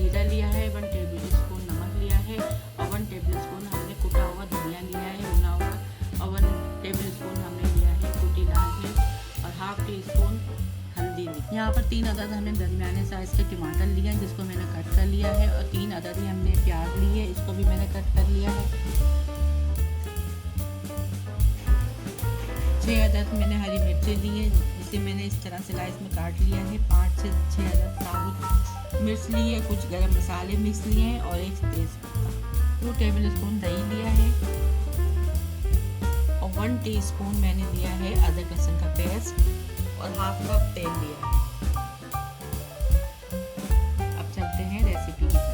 जीरा लिया है, 1 टेबल स्पून नमक लिया है और 1 टेबल स्पून हमने कुटा हुआ धनिया लिया है भुना हुआ, और 1 टेबल स्पून हमने लिया है कुटी लाल मिर्च और हाफ टी स्पून हल्दी ली। यहाँ पर 3 अदद हमने दरमियाने साइज़ के टमाटर लिए हैं जिसको मैंने कट कर लिया है, और 3 अदद ही हमने प्याज ली है, इसको भी मैंने कट कर लिया है। 6 अदद मैंने हरी मिर्चें ली है जिसे मैंने इस तरह स्लाइस में काट लिया है। 5 से 6 अदद साबुत मिर्च ली है, कुछ गरम मसाले मिक्स लिए हैं और 1 तेज़पत्ता। 2 टेबल स्पून दही लिया है और 1 टीस्पून मैंने लिया है अदरक लहसुन का पेस्ट और हाफ कप तेल लिया है। अब चलते हैं रेसिपी की तरफ।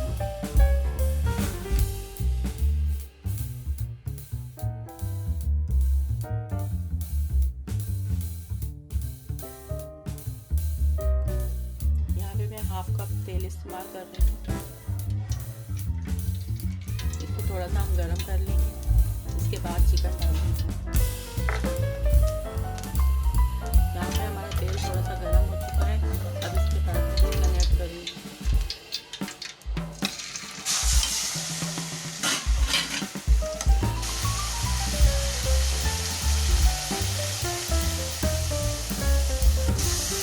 हाफ कप तेल इस्तेमाल कर रहे हैं, इसको थोड़ा सा हम गरम कर लेंगे, इसके बाद चिकन डाल देंगे। यहाँ पे हमारा तेल थोड़ा सा गरम हो चुका है, अब इसके बाद मैं चिकन ऐड करूँगी।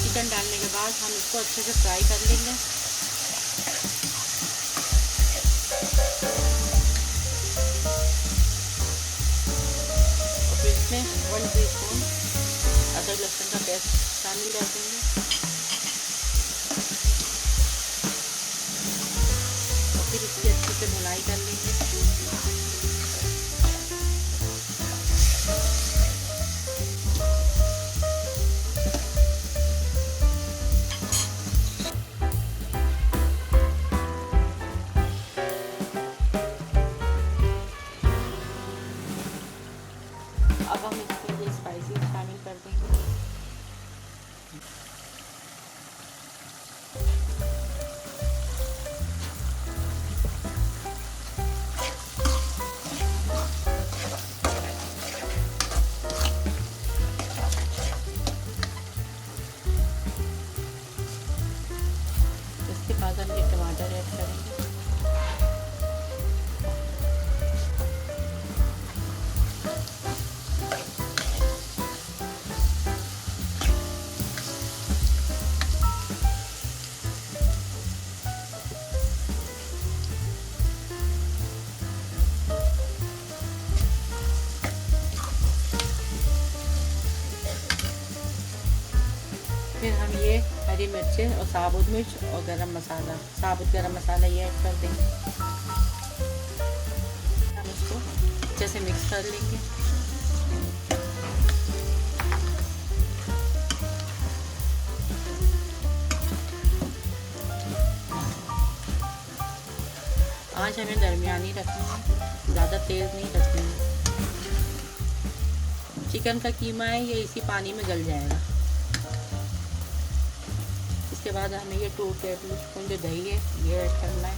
चिकन डालने के बाद हम इसको अच्छे से फ्राई कर लेंगे। और फिर इसमें 1 टीस्पून अदरक लहसुन का पेस्ट शामिल कर देंगे और फिर इसकी अच्छे से भुनाई कर लेंगे। अब हम इसमें ये स्पाइसेस शामिल कर देंगे। इसके बाद हम ये टमाटर ऐड करेंगे। फिर हम ये हरी मिर्चें और साबुत मिर्च और गरम मसाला, साबुत गरम मसाला ये ऐड कर देंगे। हम इसको अच्छे से मिक्स कर लेंगे। आंच हमें दरमियानी रखनी है, ज़्यादा तेज़ नहीं रखनी है। चिकन का कीमा है ये इसी पानी में गल जाएगा। इसके बाद हमें ये 2 टेबल स्पून जो दही है ये ऐड करना है।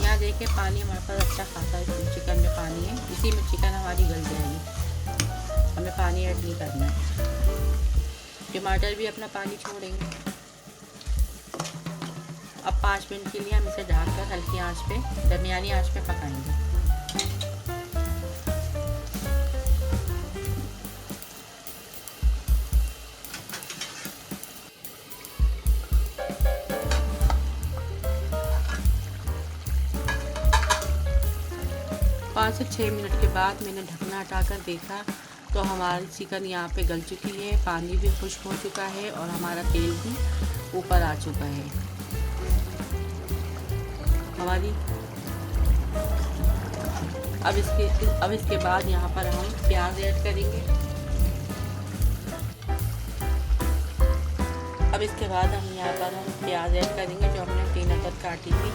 यहाँ देखिए पानी हमारे पास अच्छा खासा है, चिकन में पानी है, इसी में चिकन हमारी गल जाएगी, हमें पानी ऐड नहीं करना है। टमाटर भी अपना पानी छोड़ेंगे। अब 5 मिनट के लिए हम इसे ढककर हल्की आंच पे, दरमियानी आंच पे पकाएंगे। पाँच से 6 मिनट के बाद मैंने ढकना हटाकर देखा तो हमारी चिकन यहाँ पे गल चुकी है, पानी भी खुश्क हो चुका है और हमारा तेल भी ऊपर आ चुका है। हमारी अब इसके बाद यहाँ पर हम प्याज ऐड करेंगे। अब इसके बाद हम यहाँ पर प्याज ऐड करेंगे जो हमने 3 अदद काटी थी।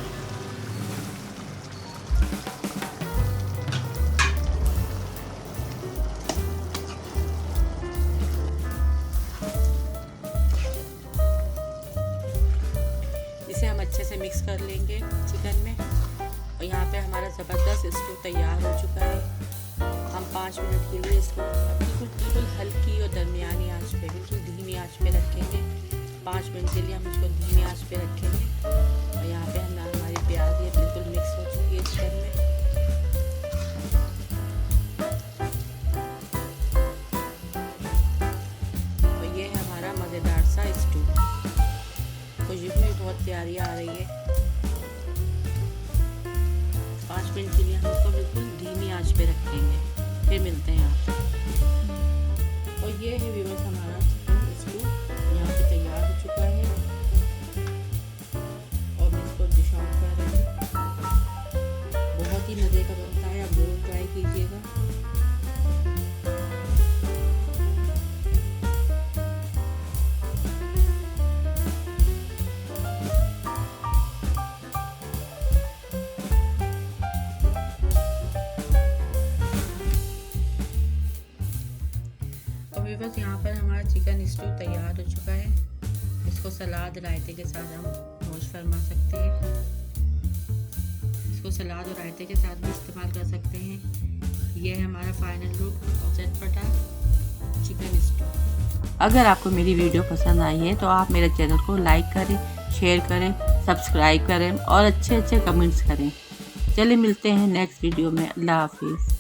इसे हम अच्छे से मिक्स कर लेंगे चिकन में। और यहाँ पे हमारा ज़बरदस्त स्टू तैयार हो चुका है। हम 5 मिनट के लिए इसको बिल्कुल हल्की 5 मिनट के लिए हम इसको धीमी आंच पे रखेंगे। और यहाँ पे हमारी प्याज ये बिल्कुल मिक्स हो चुकी है चिकन में। और ये है हमारा मज़ेदार सा स्टू। खुशबू भी बहुत प्यारी आ रही है। 5 मिनट के लिए हम इसको बिल्कुल धीमी आंच पे रखेंगे, फिर मिलते हैं आपसे। और ये है व्यूअर्स हमारा चिकन स्टू यहाँ पे तैयार हो चुका है। और मैं इसको डिश आउट कर रही हूँ। बहुत ही मज़े का बनता है, आप जरूर ट्राई कीजिएगा। बस यहाँ पर हमारा चिकन स्टू तैयार हो चुका है। इसको सलाद रायते के साथ हम नोश फरमा सकते हैं। इसको सलाद और रायते के साथ भी इस्तेमाल कर सकते हैं। यह है हमारा फाइनल लुक और चटपटा चिकन स्टू। अगर आपको मेरी वीडियो पसंद आई है तो आप मेरे चैनल को लाइक करें, शेयर करें, सब्सक्राइब करें और अच्छे कमेंट्स करें। चलिए मिलते हैं नेक्स्ट वीडियो में। अल्लाह हाफिज़।